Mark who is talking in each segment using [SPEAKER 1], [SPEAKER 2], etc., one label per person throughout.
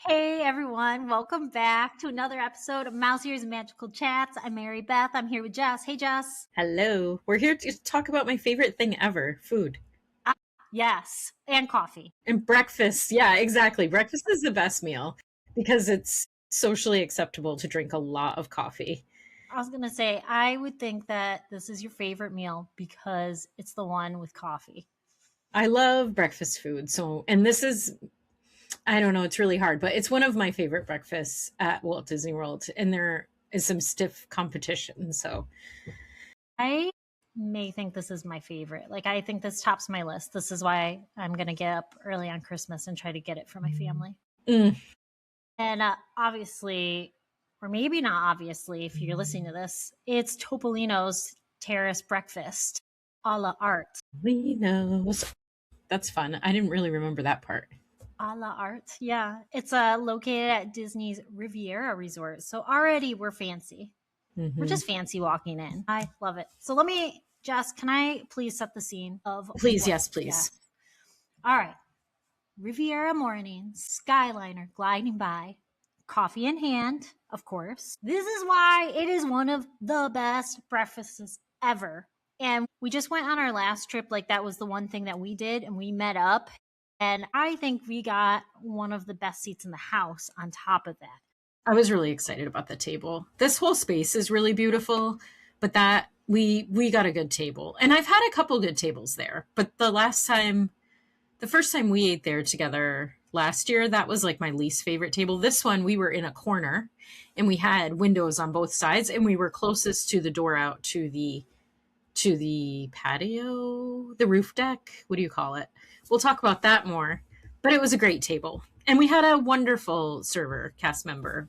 [SPEAKER 1] Hey everyone, welcome back to another episode of Mouse Ears and Magical Chats. I'm Mary Beth. I'm here with Jess. Hey Jess.
[SPEAKER 2] Hello. We're here to talk about my favorite thing ever, food.
[SPEAKER 1] Ah, yes, and coffee.
[SPEAKER 2] And breakfast. Yeah, exactly. Breakfast is the best meal because it's socially acceptable to drink a lot of coffee.
[SPEAKER 1] I was going to say, I would think that this is your favorite meal because it's the one with coffee.
[SPEAKER 2] I love breakfast food. And this is, I don't know, it's really hard, but it's one of my favorite breakfasts at Walt Disney World. And there is some stiff competition. So
[SPEAKER 1] I may think this is my favorite. Like, I think this tops my list. This is why I'm going to get up early on Christmas and try to get it for my family.
[SPEAKER 2] Mm.
[SPEAKER 1] And obviously, or maybe not obviously, if you're listening to this, it's Topolino's Terrace breakfast a la art.
[SPEAKER 2] Topolino's. That's fun. I didn't really remember that part.
[SPEAKER 1] A la art. Yeah. It's located at Disney's Riviera resort. So already we're fancy. We're just fancy walking in. I love it. So Jess, can I please set the scene of
[SPEAKER 2] Please, yes, please.
[SPEAKER 1] Yes. All right. Riviera morning, Skyliner gliding by, coffee in hand, of course. This is why it is one of the best breakfasts ever. And we just went on our last trip. Like, that was the one thing that we did, and we met up. And I think we got one of the best seats in the house on top of that.
[SPEAKER 2] I was really excited about the table. This whole space is really beautiful, but that we got a good table. And I've had a couple good tables there, but the first time we ate there together last year, that was like my least favorite table. This one, we were in a corner and we had windows on both sides and we were closest to the door out to the patio, the roof deck. What do you call it? We'll talk about that more, but it was a great table. And we had a wonderful server, cast member.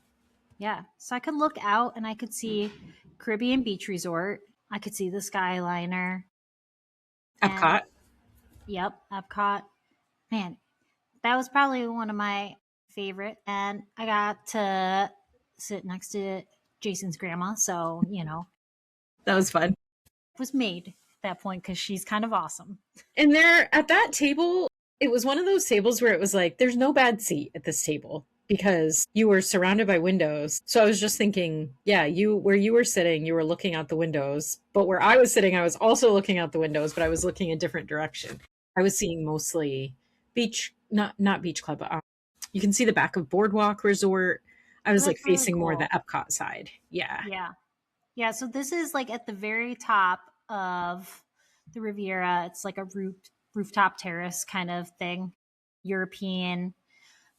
[SPEAKER 1] Yeah. So I could look out and I could see Caribbean Beach Resort. I could see the Skyliner.
[SPEAKER 2] Epcot.
[SPEAKER 1] Yep, Epcot. Man, that was probably one of my favorite. And I got to sit next to Jason's grandma. So,
[SPEAKER 2] That was fun.
[SPEAKER 1] It was made at that point because she's kind of awesome.
[SPEAKER 2] And there at that table, it was one of those tables where it was like, there's no bad seat at this table because you were surrounded by windows. So I was just thinking, yeah, where you were sitting, you were looking out the windows. But where I was sitting, I was also looking out the windows, but I was looking a different direction. I was seeing mostly beach, not beach club. You can see the back of Boardwalk Resort. I was like facing
[SPEAKER 1] really cool.
[SPEAKER 2] more the Epcot side. Yeah.
[SPEAKER 1] Yeah. So this is like at the very top of the Riviera. It's like a rooftop terrace kind of thing, European.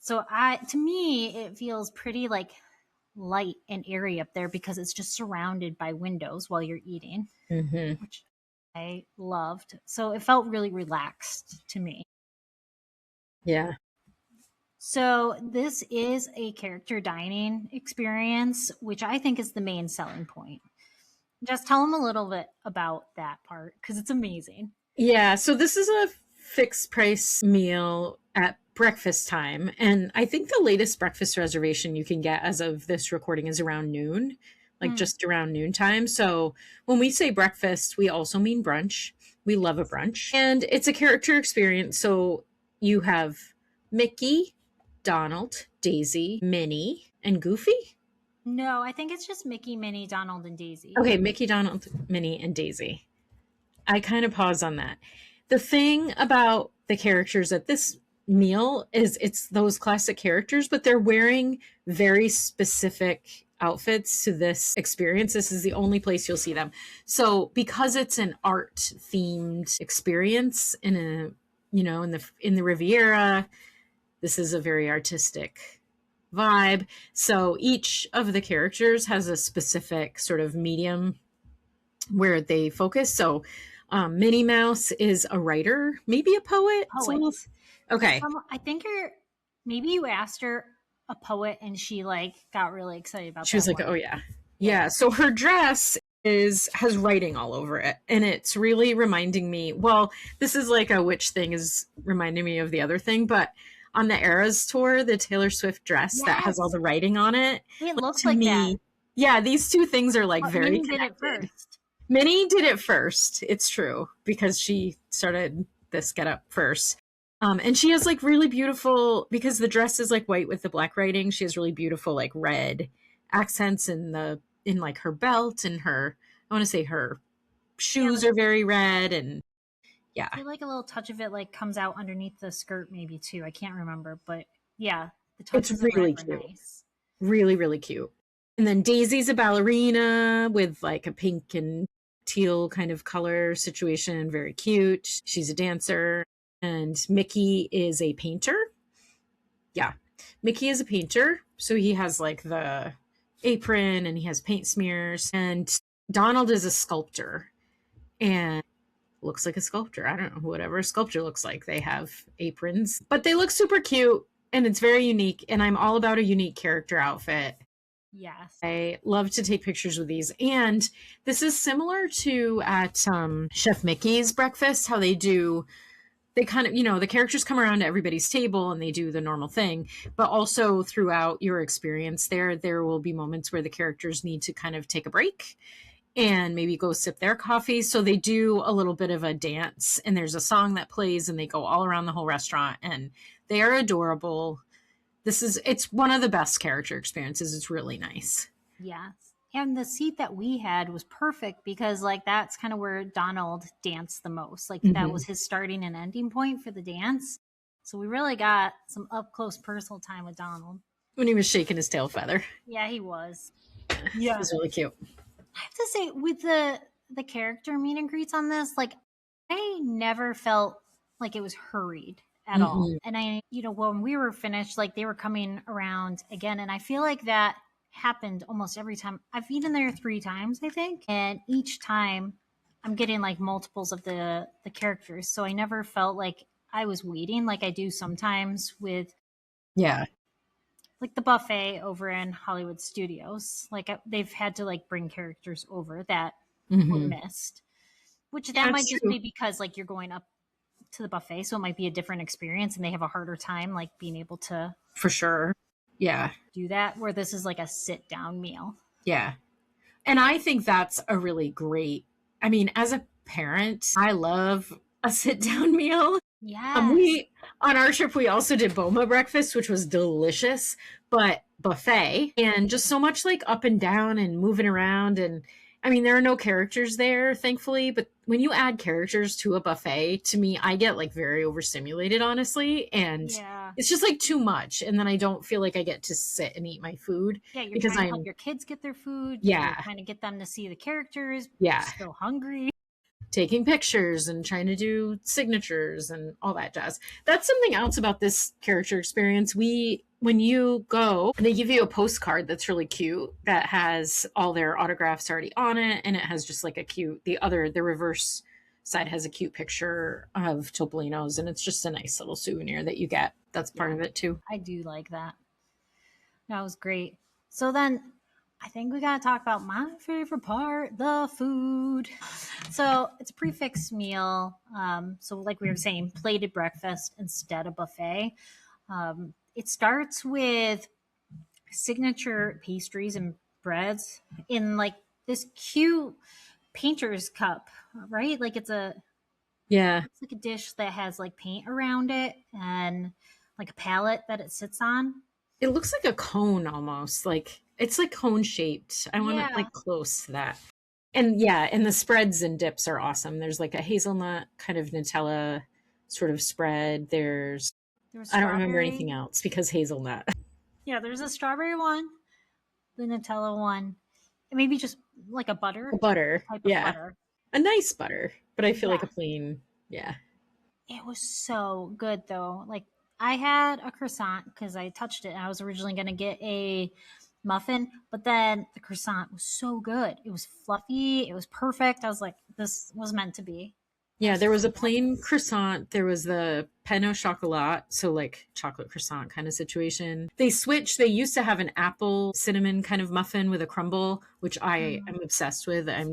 [SPEAKER 1] So to me, it feels pretty like light and airy up there because it's just surrounded by windows while you're eating, which I loved. So it felt really relaxed to me.
[SPEAKER 2] Yeah.
[SPEAKER 1] So this is a character dining experience, which I think is the main selling point. Just tell them a little bit about that part because it's amazing.
[SPEAKER 2] Yeah. So this is a fixed price meal at breakfast time. And I think the latest breakfast reservation you can get as of this recording is around noon, like just around noontime. So when we say breakfast, we also mean brunch. We love a brunch. And it's a character experience. So you have Mickey, Donald, Daisy, Minnie, and Goofy.
[SPEAKER 1] No, I think it's just Mickey, Minnie, Donald, and Daisy.
[SPEAKER 2] Okay, Mickey, Donald, Minnie, and Daisy. I kind of paused on that. The thing about the characters at this meal is it's those classic characters, but they're wearing very specific outfits to this experience. This is the only place you'll see them. So because it's an art themed experience in the Riviera, this is a very artistic vibe. So each of the characters has a specific sort of medium where they focus. So Minnie Mouse is a writer, maybe a poet. Okay.
[SPEAKER 1] I think maybe you asked her a poet and she like got really excited about
[SPEAKER 2] she was like, oh yeah. So her dress has writing all over it, and it's really reminding me, well, this is like a which thing is reminding me of the other thing, but on the Eras tour, the Taylor Swift dress that has all the writing on it.
[SPEAKER 1] It looks like that.
[SPEAKER 2] Yeah, these two things are like very connected.
[SPEAKER 1] Minnie did it first.
[SPEAKER 2] Minnie did it first. It's true because she started this get up first. And she has like really beautiful, because the dress is like white with the black writing. She has really beautiful like red accents in like her belt and her, I want to say her
[SPEAKER 1] Yeah,
[SPEAKER 2] shoes
[SPEAKER 1] like,
[SPEAKER 2] are very red. And yeah,
[SPEAKER 1] I feel like a little touch of it like comes out underneath the skirt maybe too. I can't remember, but yeah, the
[SPEAKER 2] it's
[SPEAKER 1] touches of red
[SPEAKER 2] really
[SPEAKER 1] were
[SPEAKER 2] cute.
[SPEAKER 1] nice.
[SPEAKER 2] Really, really cute. And then Daisy's a ballerina with like a pink and teal kind of color situation. Very cute. She's a dancer. And Mickey is a painter. Yeah. Mickey is a painter. So he has like the apron and he has paint smears. And Donald is a sculptor and looks like a sculptor. I don't know, whatever a sculptor looks like. They have aprons, but they look super cute and it's very unique. And I'm all about a unique character outfit.
[SPEAKER 1] Yes.
[SPEAKER 2] I love to take pictures with these. And this is similar to at Chef Mickey's breakfast, how they kind of, the characters come around to everybody's table and they do the normal thing. But also throughout your experience there will be moments where the characters need to kind of take a break and maybe go sip their coffee. So they do a little bit of a dance and there's a song that plays and they go all around the whole restaurant and they are adorable. It's one of the best character experiences. It's really nice.
[SPEAKER 1] Yes. And the seat that we had was perfect because like that's kind of where Donald danced the most. Like that was his starting and ending point for the dance. So we really got some up close personal time with Donald.
[SPEAKER 2] When he was shaking his tail feather.
[SPEAKER 1] Yeah, he was.
[SPEAKER 2] Yeah. It was really cute.
[SPEAKER 1] I have to say with the character meet and greets on this, like I never felt like it was hurried at all. And when we were finished, like they were coming around again. And I feel like that happened almost every time. I've eaten there 3 times, I think. And each time I'm getting like multiples of the characters. So I never felt like I was waiting like I do sometimes with like the buffet over in Hollywood Studios. Like they've had to like bring characters over that were missed. Which that might just be because like you're going up to the buffet, so it might be a different experience and they have a harder time like being able to
[SPEAKER 2] for sure
[SPEAKER 1] do that, where this is like a sit down meal.
[SPEAKER 2] And I think that's a really great, I mean, as a parent I love a sit down meal. We on our trip we also did Boma breakfast, which was delicious, but buffet and just so much like up and down and moving around. And I mean, there are no characters there, thankfully, but when you add characters to a buffet, to me, I get like very overstimulated, honestly. And it's just like too much. And then I don't feel like I get to sit and eat my food.
[SPEAKER 1] Yeah, you're trying to help your kids get their food.
[SPEAKER 2] Yeah.
[SPEAKER 1] You're trying to get them to see the characters.
[SPEAKER 2] Yeah.
[SPEAKER 1] You're still hungry.
[SPEAKER 2] Taking pictures and trying to do signatures and all that jazz. That's something else about this character experience. When you go, they give you a postcard that's really cute that has all their autographs already on it, and it has just like the reverse side has a cute picture of Topolino's, and it's just a nice little souvenir that you get. That's part of it too.
[SPEAKER 1] I do like that. That was great. So then I think we got to talk about my favorite part, the food. So it's a prefix meal. So like we were saying, plated breakfast instead of buffet. It starts with signature pastries and breads in like this cute painter's cup, right? Like it's like a dish that has like paint around it and like a palette that it sits on.
[SPEAKER 2] It looks like a cone almost, like it's like cone shaped. I want it like close to that. And and the spreads and dips are awesome. There's like a hazelnut kind of Nutella sort of spread. I don't remember anything else because hazelnut.
[SPEAKER 1] Yeah, there's a strawberry one, the Nutella one, and maybe just like a butter.
[SPEAKER 2] A butter.
[SPEAKER 1] Type of butter.
[SPEAKER 2] A nice butter, but I feel like a plain,
[SPEAKER 1] It was so good though. Like I had a croissant because I touched it and I was originally going to get a muffin, but then the croissant was so good. It was fluffy. It was perfect. I was like, this was meant to be.
[SPEAKER 2] Yeah, there was a plain croissant. There was the pain au chocolat, so like chocolate croissant kind of situation. They switched. They used to have an apple cinnamon kind of muffin with a crumble, which I am obsessed with. I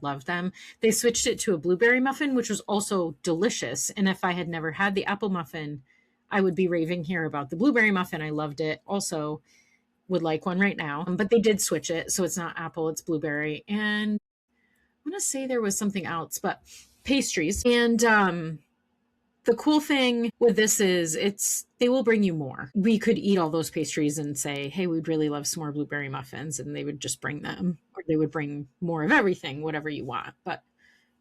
[SPEAKER 2] love them. They switched it to a blueberry muffin, which was also delicious. And if I had never had the apple muffin, I would be raving here about the blueberry muffin. I loved it. Also would like one right now. But they did switch it, so it's not apple, it's blueberry. And I want to say there was something else, but pastries. And The cool thing with this is they will bring you more. We could eat all those pastries and say, hey, we'd really love some more blueberry muffins, and they would just bring them, or they would bring more of everything, whatever you want. But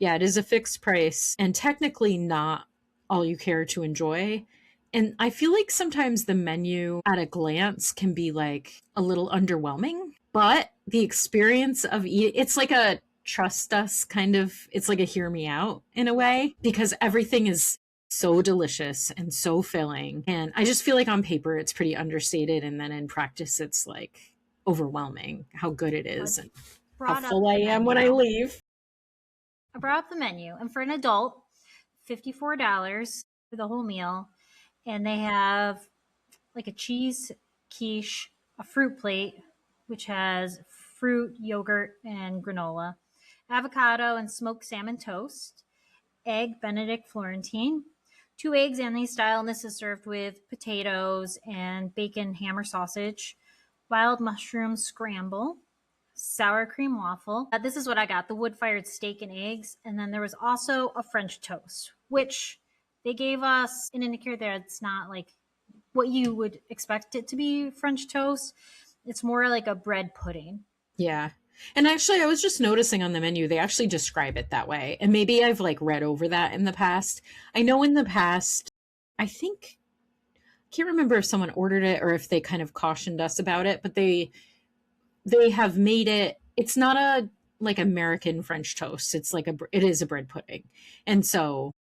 [SPEAKER 2] yeah, it is a fixed price and technically not all you care to enjoy. And I feel like sometimes the menu at a glance can be like a little underwhelming, but the experience of it's like a trust us kind of, it's like a hear me out in a way, because everything is so delicious and so filling. And I just feel like on paper it's pretty understated, and then in practice it's like overwhelming how good it is and how full I am when I leave.
[SPEAKER 1] I brought up the menu, and for an adult, $54 for the whole meal. And they have like a cheese quiche, a fruit plate, which has fruit, yogurt, and granola, avocado and smoked salmon toast, egg Benedict Florentine, 2 eggs anise style, and this is served with potatoes and bacon hammer sausage, wild mushroom scramble, sour cream waffle. This is what I got, the wood-fired steak and eggs. And then there was also a French toast, which they gave us an indicator that it's not like what you would expect it to be French toast. It's more like a bread pudding.
[SPEAKER 2] Yeah. And actually, I was just noticing on the menu, they actually describe it that way. And maybe I've like read over that in the past. I know in the past, I can't remember if someone ordered it or if they kind of cautioned us about it, but they have made it, it's not a like American French toast. It's like it is a bread pudding. And so,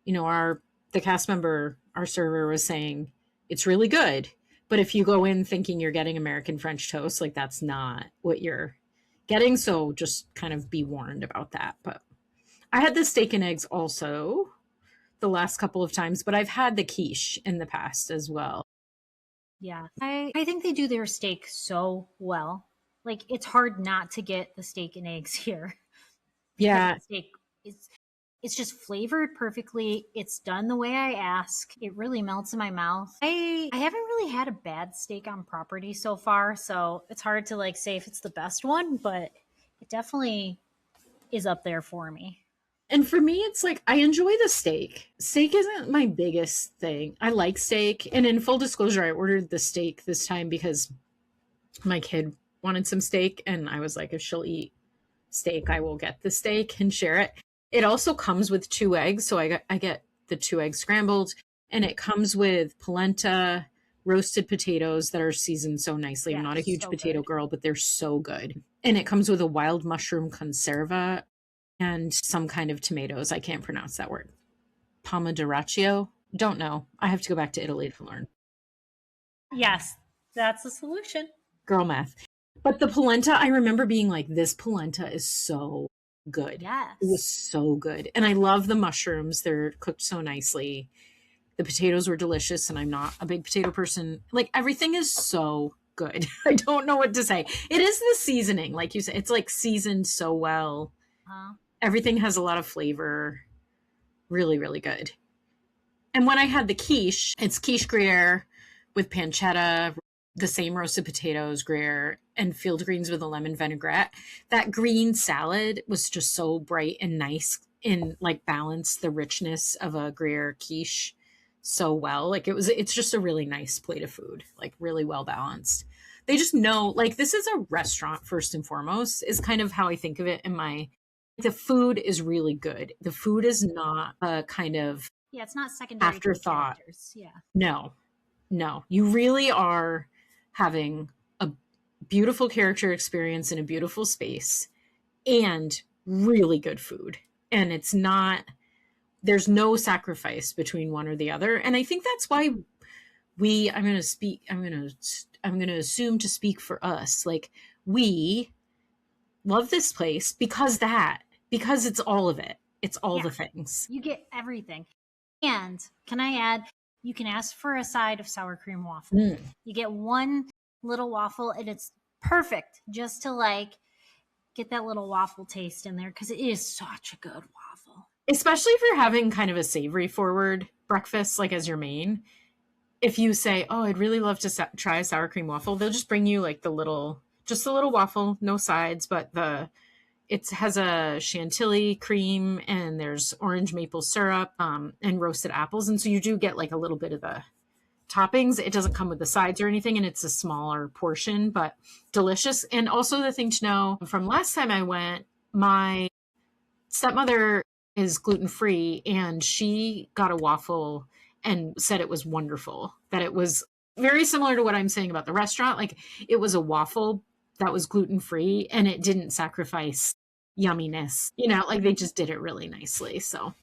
[SPEAKER 2] you know, the cast member, our server was saying it's really good. But if you go in thinking you're getting American French toast, like that's not what you're getting. So just kind of be warned about that. But I had the steak and eggs also the last couple of times, but I've had the quiche in the past as well.
[SPEAKER 1] Yeah. I think they do their steak so well. Like it's hard not to get the steak and eggs here.
[SPEAKER 2] Yeah.
[SPEAKER 1] The steak it's just flavored perfectly. It's done the way I ask. It really melts in my mouth. I haven't really had a bad steak on property so far, so it's hard to like say if it's the best one, but it definitely is up there for me.
[SPEAKER 2] And for me, it's like I enjoy the steak. Steak isn't my biggest thing. I like steak. And in full disclosure, I ordered the steak this time because my kid wanted some steak. And I was like, if she'll eat steak, I will get the steak and share it. It also comes with 2 eggs. So I get the 2 eggs scrambled. And it comes with polenta, roasted potatoes that are seasoned so nicely. I'm not a huge potato girl, but they're so good. And it comes with a wild mushroom conserva and some kind of tomatoes. I can't pronounce that word. Pomodoraccio? Don't know. I have to go back to Italy to learn.
[SPEAKER 1] Yes, that's the solution.
[SPEAKER 2] Girl math. But the polenta, I remember being like, this polenta is so good.
[SPEAKER 1] Yes.
[SPEAKER 2] It was so good. And I love the mushrooms. They're cooked so nicely. The potatoes were delicious, and I'm not a big potato person. Like, everything is so good. I don't know what to say. It is the seasoning. Like you said, it's like seasoned so well. Everything has a lot of flavor. Really, really good. And when I had the quiche, it's quiche Gruyere with pancetta, the same roasted potatoes, Gruyere, and field greens with a lemon vinaigrette. That green salad was just so bright and nice and like balanced the richness of a Gruyere quiche so well. Like it's just a really nice plate of food, like really well balanced. They just know, like, this is a restaurant first and foremost, is kind of how I think of it in my. The food is really good. The food is not a kind of
[SPEAKER 1] it's not secondary
[SPEAKER 2] afterthought.
[SPEAKER 1] Yeah.
[SPEAKER 2] No. You really are having a beautiful character experience in a beautiful space and really good food. And there's no sacrifice between one or the other. And I think that's why I'm going to assume to speak for us. Like, we love this place because it's all of it. It's all the things.
[SPEAKER 1] You get everything. And can I add, you can ask for a side of sour cream waffle. You get one little waffle and it's perfect just to like get that little waffle taste in there, because it is such a good waffle.
[SPEAKER 2] Especially if you're having kind of a savory forward breakfast, like as your main. If you say, oh, I'd really love to try a sour cream waffle, they'll just bring you like just a little waffle, no sides, but it has a chantilly cream and there's orange maple syrup and roasted apples. And so you do get like a little bit of the toppings. It doesn't come with the sides or anything, and it's a smaller portion, but delicious. And also the thing to know from last time I went, my stepmother is gluten-free and she got a waffle and said it was wonderful, that it was very similar to what I'm saying about the restaurant. Like it was a waffle that was gluten-free and it didn't sacrifice yumminess, like they just did it really nicely. So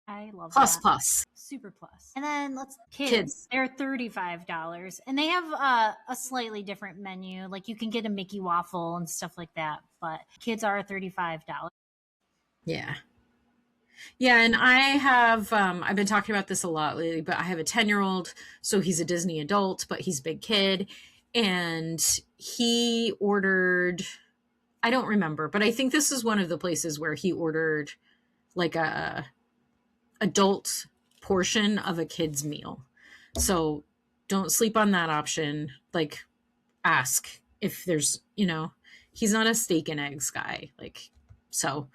[SPEAKER 1] I love
[SPEAKER 2] plus
[SPEAKER 1] that.
[SPEAKER 2] plus.
[SPEAKER 1] Super plus. And then kids. They're $35, and they have a slightly different menu. Like you can get a Mickey waffle and stuff like that, but kids are $35.
[SPEAKER 2] Yeah. Yeah, and I have, I've been talking about this a lot lately, but I have a 10-year-old, so he's a Disney adult, but he's a big kid, and he ordered, I don't remember, but I think this is one of the places where he ordered like a adult portion of a kid's meal. So don't sleep on that option. Like ask if there's, he's not a steak and eggs guy. Like, so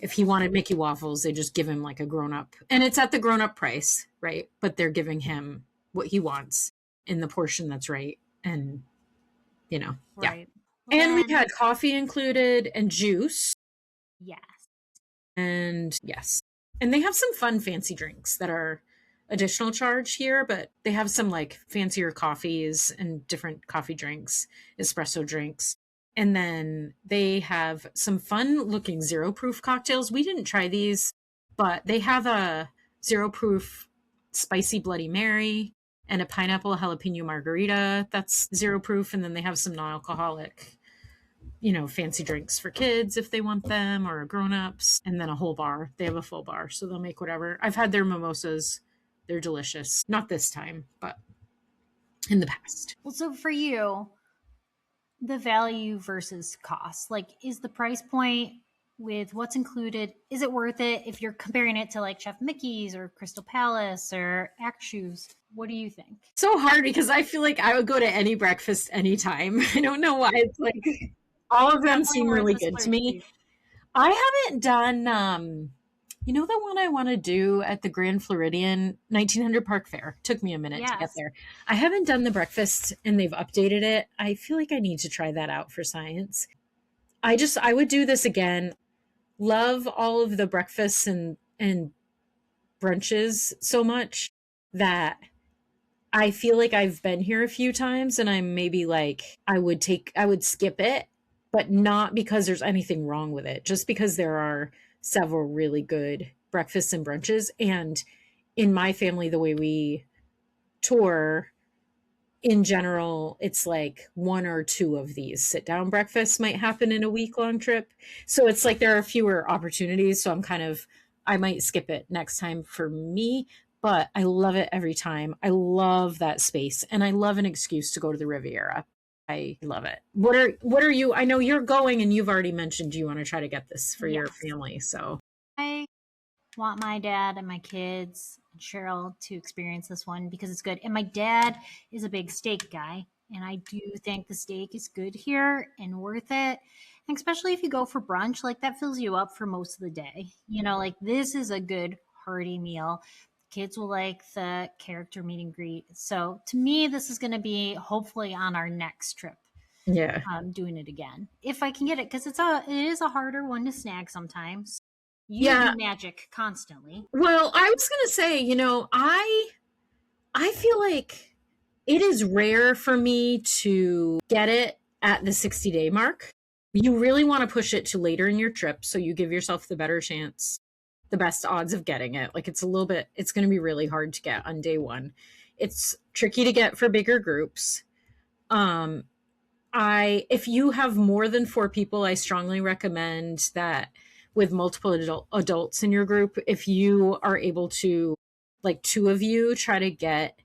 [SPEAKER 2] if he wanted Mickey waffles, they just give him like a grown up, and it's at the grown up price, right? But they're giving him what he wants in the portion that's right. And,
[SPEAKER 1] right.
[SPEAKER 2] Yeah. And we had coffee included and juice.
[SPEAKER 1] Yes.
[SPEAKER 2] And yes. And they have some fun fancy drinks that are additional charge here, but they have some like fancier coffees and different coffee drinks, espresso drinks. And then they have some fun looking zero proof cocktails. We didn't try these, but they have a zero proof spicy Bloody Mary and a pineapple jalapeno margarita that's zero proof. And then they have some non-alcoholic, fancy drinks for kids if they want them, or grown-ups, and then a whole bar. They have a full bar, so they'll make whatever. I've had their mimosas. They're delicious. Not this time, but in the past.
[SPEAKER 1] Well, so for you, the value versus cost, like is the price point with what's included, is it worth it if you're comparing it to like Chef Mickey's or Crystal Palace or Axe Shoes? What do you think?
[SPEAKER 2] So hard because I feel like I would go to any breakfast anytime. I don't know why. It's like all of them seem really good to me. I haven't done, the one I want to do at the Grand Floridian 1900 Park Fair. Took me a minute to get there. I haven't done the breakfast and they've updated it. I feel like I need to try that out for science. I would do this again. Love all of the breakfasts and brunches so much that I feel like I've been here a few times and I'm maybe like, I would skip it, but not because there's anything wrong with it, just because there are several really good breakfasts and brunches. And in my family, the way we tour in general, it's like one or two of these sit down breakfasts might happen in a week-long trip. So it's like there are fewer opportunities. So I might skip it next time for me, but I love it every time. I love that space and I love an excuse to go to the Riviera. I love it. What are you? I know you're going and you've already mentioned you want to try to get this for your family. So
[SPEAKER 1] I want my dad and my kids and Cheryl to experience this one because it's good. And my dad is a big steak guy. And I do think the steak is good here and worth it. And especially if you go for brunch, like that fills you up for most of the day. Like this is a good hearty meal. Kids will like the character meet and greet. So to me, this is going to be hopefully on our next trip.
[SPEAKER 2] Yeah.
[SPEAKER 1] Doing it again. If I can get it, because it is a harder one to snag sometimes. You do magic constantly.
[SPEAKER 2] Well, I was going to say, I feel like it is rare for me to get it at the 60-day mark. You really want to push it to later in your trip so you give yourself the better chance, the best odds of getting it. Like it's going to be really hard to get on day one. It's tricky to get for bigger groups. If you have more than 4 people, I strongly recommend that with multiple adults in your group, if you are able to, like 2 of you, try to get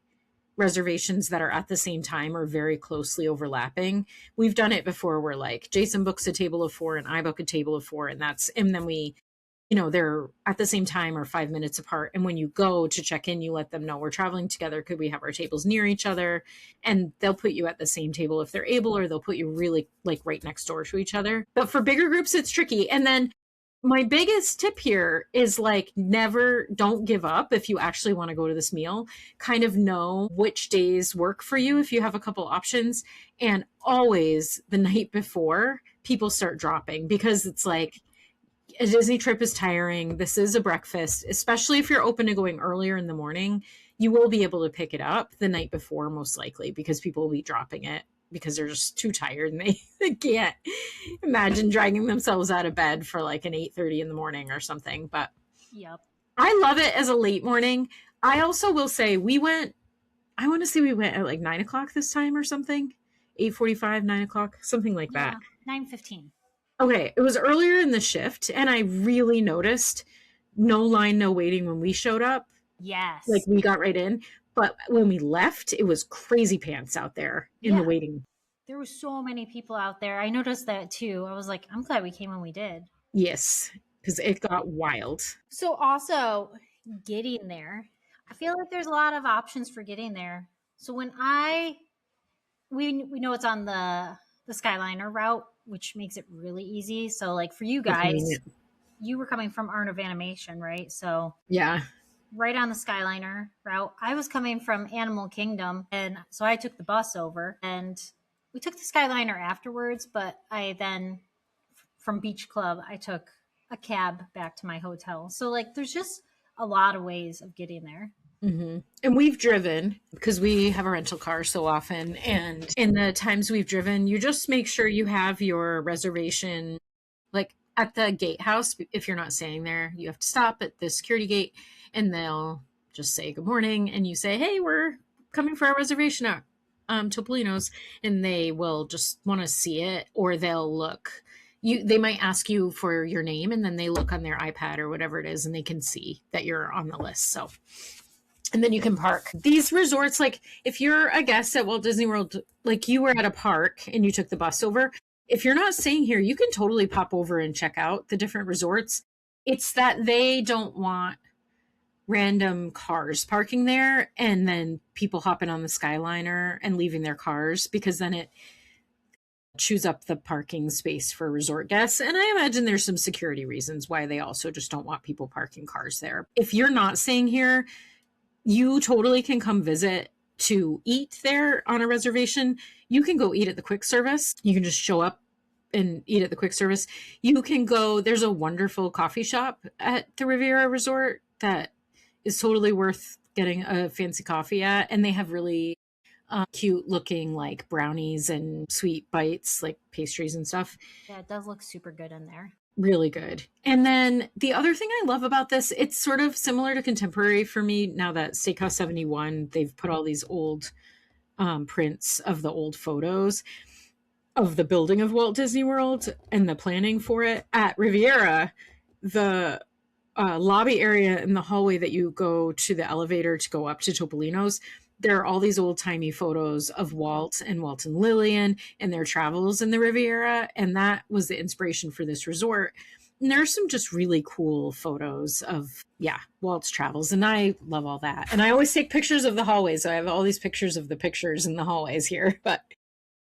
[SPEAKER 2] reservations that are at the same time or very closely overlapping. We've done it before where like Jason books a table of 4 and I book a table of 4 and then we they're at the same time or 5 minutes apart. And when you go to check in, you let them know we're traveling together. Could we have our tables near each other? And they'll put you at the same table if they're able, or they'll put you really like right next door to each other. But for bigger groups, it's tricky. And then my biggest tip here is like, don't give up if you actually want to go to this meal. Kind of know which days work for you if you have a couple options. And always the night before, people start dropping, because it's like, a Disney trip is tiring. This is a breakfast, especially if you're open to going earlier in the morning. You will be able to pick it up the night before, most likely, because people will be dropping it because they're just too tired and they can't imagine dragging themselves out of bed for like an 8:30 in the morning or something. But
[SPEAKER 1] Yep.
[SPEAKER 2] I love it as a late morning. I also will say we went at like 9 o'clock this time or something. 8:45, 9 o'clock, something like that.
[SPEAKER 1] 9:15.
[SPEAKER 2] Okay, it was earlier in the shift, and I really noticed no line, no waiting when we showed up.
[SPEAKER 1] Yes.
[SPEAKER 2] Like, we got right in. But when we left, it was crazy pants out there in the waiting.
[SPEAKER 1] There were so many people out there. I noticed that too. I was like, I'm glad we came when we did.
[SPEAKER 2] Yes, because it got wild.
[SPEAKER 1] So also getting there, I feel like there's a lot of options for getting there. So when we know it's on the Skyliner route, which makes it really easy. So like for you guys, you were coming from Art of Animation, right? So
[SPEAKER 2] yeah,
[SPEAKER 1] right on the Skyliner route. I was coming from Animal Kingdom, and so I took the bus over, and we took the Skyliner afterwards. But I then from Beach Club, I took a cab back to my hotel. So like, there's just a lot of ways of getting there.
[SPEAKER 2] Mm-hmm. And we've driven because we have a rental car so often. And in the times we've driven, you just make sure you have your reservation, like at the gatehouse. If you're not staying there, you have to stop at the security gate and they'll just say good morning. And you say, hey, we're coming for our reservation at Topolino's. And they will just want to see it, or they'll look. They might ask you for your name, and then they look on their iPad or whatever it is, and they can see that you're on the list. So, and then you can park. These resorts, like if you're a guest at Walt Disney World, like you were at a park and you took the bus over, if you're not staying here, you can totally pop over and check out the different resorts. It's that they don't want random cars parking there and then people hopping on the Skyliner and leaving their cars, because then it chews up the parking space for resort guests. And I imagine there's some security reasons why they also just don't want people parking cars there. If you're not staying here, you totally can come visit to eat there on a reservation. You can go eat at the quick service. You can just show up and eat at the quick service. You can go, there's a wonderful coffee shop at the Riviera Resort that is totally worth getting a fancy coffee at. And they have really cute looking like brownies and sweet bites, like pastries and stuff.
[SPEAKER 1] Yeah, it does look super good in there.
[SPEAKER 2] Really good. And then the other thing I love about this, it's sort of similar to Contemporary for me. Now that Steakhouse 71, they've put all these old prints of the old photos of the building of Walt Disney World and the planning for it. At Riviera, the lobby area in the hallway that you go to the elevator to go up to Topolino's, there are all these old-timey photos of Walt and Lillian and their travels in the Riviera, and that was the inspiration for this resort. And there's some just really cool photos of, Walt's travels, and I love all that. And I always take pictures of the hallways. So I have all these pictures of the pictures in the hallways here, but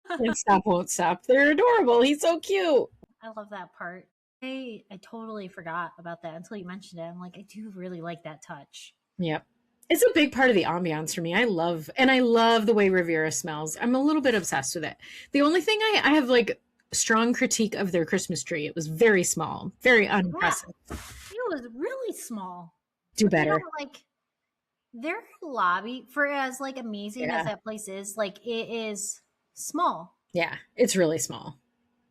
[SPEAKER 2] can't stop, won't stop. They're adorable. He's so cute.
[SPEAKER 1] I love that part. I totally forgot about that until you mentioned it. I'm like, I do really like that touch.
[SPEAKER 2] Yep. It's a big part of the ambiance for me. I love the way Riviera smells. I'm a little bit obsessed with it. The only thing I have like strong critique of their Christmas tree. It was very small, very unimpressive.
[SPEAKER 1] Yeah, it was really small.
[SPEAKER 2] Do better.
[SPEAKER 1] Like their lobby, for as like amazing as that place is, like it is small.
[SPEAKER 2] Yeah, it's really small.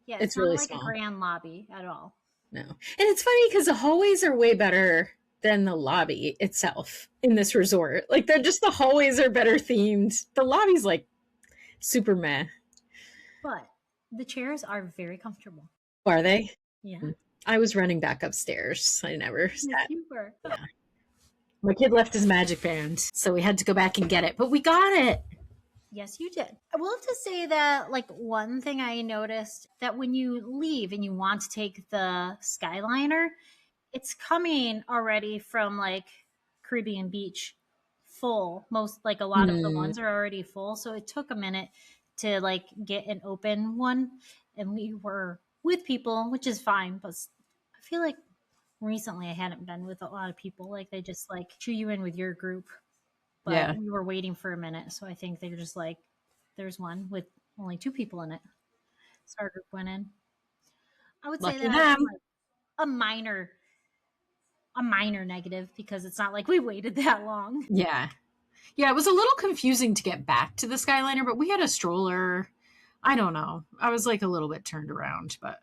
[SPEAKER 1] Yeah, it's not really like small. A grand lobby at all.
[SPEAKER 2] No. And it's funny because the hallways are way better than the lobby itself in this resort. Like the hallways are better themed. The lobby's like super meh.
[SPEAKER 1] But the chairs are very comfortable.
[SPEAKER 2] Are they?
[SPEAKER 1] Yeah.
[SPEAKER 2] I was running back upstairs. I never sat.
[SPEAKER 1] You were.
[SPEAKER 2] Yeah. My kid left his magic band, so we had to go back and get it, but we got it.
[SPEAKER 1] Yes, you did. I will have to say that, like, one thing I noticed that when you leave and you want to take the Skyliner, it's coming already from like Caribbean Beach full. Most like a lot of the
[SPEAKER 2] Mm,
[SPEAKER 1] ones are already full. So it took a minute to like get an open one. And we were with people, which is fine. But I feel like recently I hadn't been with a lot of people. Like they just like chew you in with your group. But
[SPEAKER 2] yeah.
[SPEAKER 1] we were waiting for a minute. So I think they're just like, there's one with only 2 people in it. So our group went in. I would say
[SPEAKER 2] Lucky
[SPEAKER 1] that's
[SPEAKER 2] them.
[SPEAKER 1] like a minor negative because it's not like we waited that long.
[SPEAKER 2] Yeah. Yeah, it was a little confusing to get back to the Skyliner, but we had a stroller. I don't know. I was like a little bit turned around, but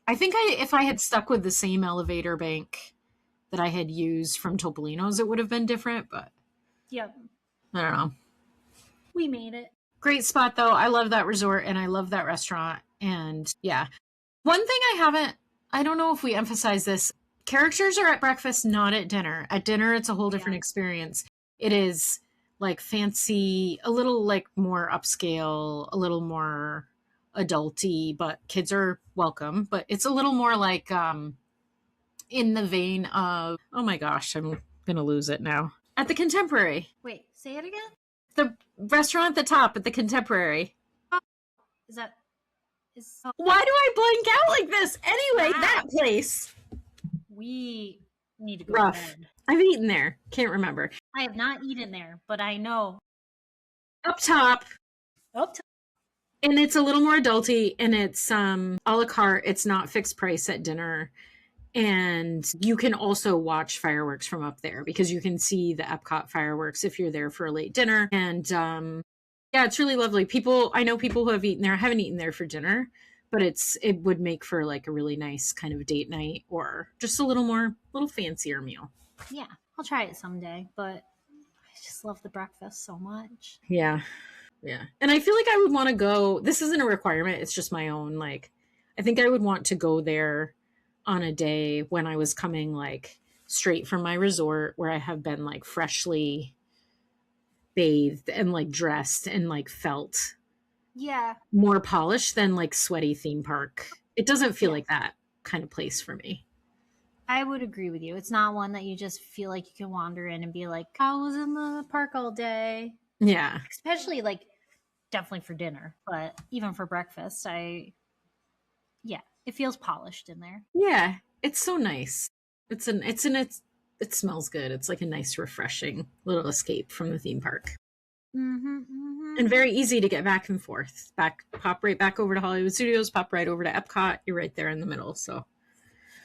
[SPEAKER 2] I think if I had stuck with the same elevator bank that I had used from Topolino's, it would have been different, but
[SPEAKER 1] Yep,
[SPEAKER 2] I don't know.
[SPEAKER 1] we made it.
[SPEAKER 2] Great spot though. I love that resort and I love that restaurant. And yeah. One thing I don't know if we emphasize this. Characters are at breakfast, not at dinner. At dinner, it's a whole different
[SPEAKER 1] Yeah,
[SPEAKER 2] experience. It is like fancy, a little like more upscale, a little more adulty, but kids are welcome. But it's a little more like in the vein of, oh my gosh, I'm going to lose it now. At the Contemporary.
[SPEAKER 1] wait, say it again.
[SPEAKER 2] The restaurant at the top at the Contemporary.
[SPEAKER 1] Oh, is that is oh,
[SPEAKER 2] Why do I blank out like this? Anyway,
[SPEAKER 1] wow.
[SPEAKER 2] that place.
[SPEAKER 1] We need to go
[SPEAKER 2] Rough.
[SPEAKER 1] to bed.
[SPEAKER 2] I've eaten there. Can't remember.
[SPEAKER 1] I have not eaten there, but I know
[SPEAKER 2] Up top,
[SPEAKER 1] up to
[SPEAKER 2] and it's a little more adulty, and it's a la carte. It's not fixed price at dinner, and you can also watch fireworks from up there because you can see the Epcot fireworks if you're there for a late dinner. And yeah, it's really lovely. I know people who have eaten there. I haven't eaten there for dinner, but it would make for like a really nice kind of date night or just a little fancier meal.
[SPEAKER 1] yeah. I'll try it someday, but I just love the breakfast so much.
[SPEAKER 2] Yeah. Yeah. And I feel like I would want to go. This isn't a requirement, it's just my own. Like, I think I would want to go there on a day when I was coming like straight from my resort where I have been like freshly bathed and like dressed and like felt
[SPEAKER 1] Yeah,
[SPEAKER 2] more polished than like sweaty theme park. It doesn't feel
[SPEAKER 1] yeah.
[SPEAKER 2] like that kind of place for me.
[SPEAKER 1] I would agree with you. It's not one that you just feel like you can wander in and be like, I was in the park all day.
[SPEAKER 2] Yeah.
[SPEAKER 1] Especially like definitely for dinner, but even for breakfast, yeah, it feels polished in there.
[SPEAKER 2] Yeah. It's so nice. It smells good. It's like a nice, refreshing little escape from the theme park.
[SPEAKER 1] Mm-hmm, mm-hmm.
[SPEAKER 2] And very easy to get back and forth. Pop right back over to Hollywood Studios, pop right over to Epcot. You're right there in the middle. So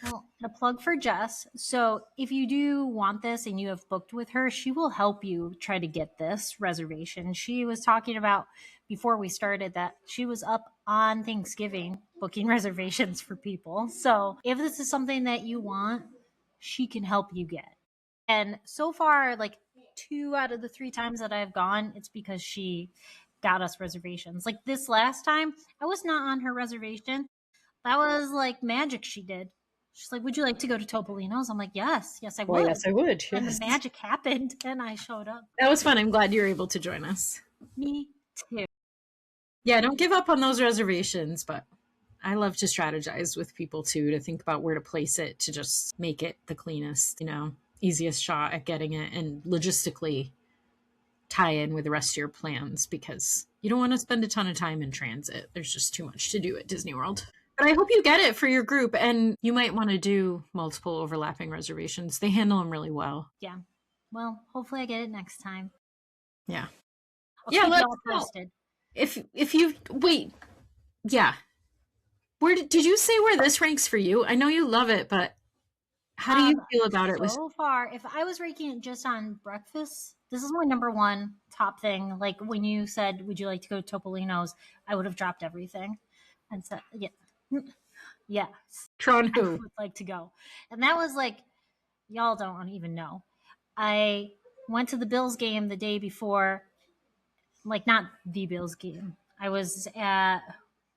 [SPEAKER 1] Well, a plug for Jess. So if you do want this and you have booked with her, she will help you try to get this reservation. She was talking about before we started that she was up on Thanksgiving booking reservations for people. So if this is something that you want, she can help you get. And so far, like 2 out of the 3 times that I've gone, it's because she got us reservations. Like this last time, I was not on her reservation. That was like magic she did. She's like, "Would you like to go to Topolino's?" I'm like, "Yes, yes, I
[SPEAKER 2] well,
[SPEAKER 1] would."
[SPEAKER 2] yes, I would.
[SPEAKER 1] And
[SPEAKER 2] Yes.
[SPEAKER 1] the magic happened, and I showed up.
[SPEAKER 2] That was fun. I'm glad you were able to join us.
[SPEAKER 1] Me too.
[SPEAKER 2] Yeah, don't give up on those reservations, but I love to strategize with people too, to think about where to place it to just make it the cleanest, easiest shot at getting it and logistically tie in with the rest of your plans because you don't want to spend a ton of time in transit. There's just too much to do at Disney World. But I hope you get it for your group, and you might want to do multiple overlapping reservations. They handle them really well.
[SPEAKER 1] Yeah. Well, hopefully I get it next time.
[SPEAKER 2] Yeah.
[SPEAKER 1] I'll
[SPEAKER 2] Yeah,
[SPEAKER 1] keep
[SPEAKER 2] let's
[SPEAKER 1] y'all
[SPEAKER 2] know.
[SPEAKER 1] posted.
[SPEAKER 2] If you wait, yeah. Where did you say where this ranks for you? I know you love it, but how do you feel about it?
[SPEAKER 1] So far, if I was ranking it just on breakfast, this is my number one top thing. Like when you said, "Would you like to go to Topolino's?" I would have dropped everything and said, "Yeah, yes,
[SPEAKER 2] Tron
[SPEAKER 1] I
[SPEAKER 2] who?
[SPEAKER 1] would like to go." And that was like, y'all don't even know. I went to the Bills game the day before, like not the Bills game. I was at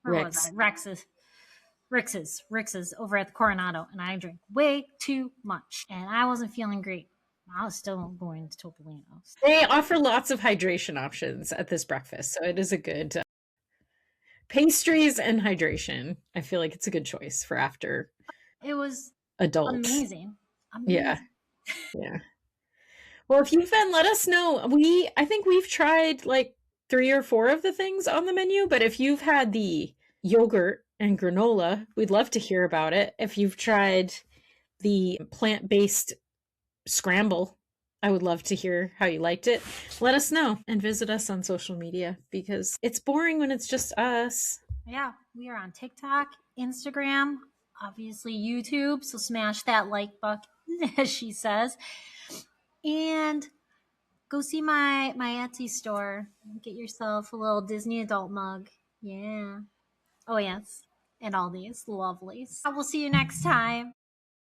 [SPEAKER 1] where was I?
[SPEAKER 2] Rick's.
[SPEAKER 1] Rick's over at the Coronado, and I drank way too much, and I wasn't feeling great. I was still going to Topolino's.
[SPEAKER 2] They offer lots of hydration options at this breakfast, so it is a good pastries and hydration. I feel like it's a good choice for after
[SPEAKER 1] It was
[SPEAKER 2] adults.
[SPEAKER 1] amazing.
[SPEAKER 2] Yeah.
[SPEAKER 1] Amazing.
[SPEAKER 2] Yeah. Well, if you've been, let us know. I think we've tried like 3 or 4 of the things on the menu, but if you've had the yogurt and granola, we'd love to hear about it. If you've tried the plant-based scramble, I would love to hear how you liked it. Let us know and visit us on social media because it's boring when it's just us.
[SPEAKER 1] Yeah, we are on TikTok, Instagram, obviously YouTube. So smash that like button, as she says, and go see my Etsy store. Get yourself a little Disney adult mug. Yeah. Oh yes, and all these lovelies. We'll see you next time.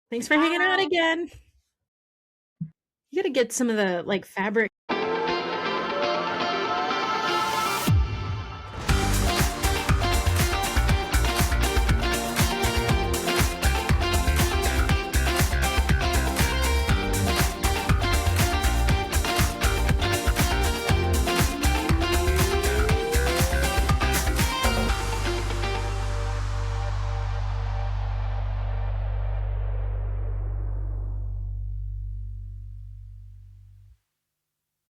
[SPEAKER 2] Thanks for hanging out
[SPEAKER 1] Bye.
[SPEAKER 2] again. You got to get some of the like fabric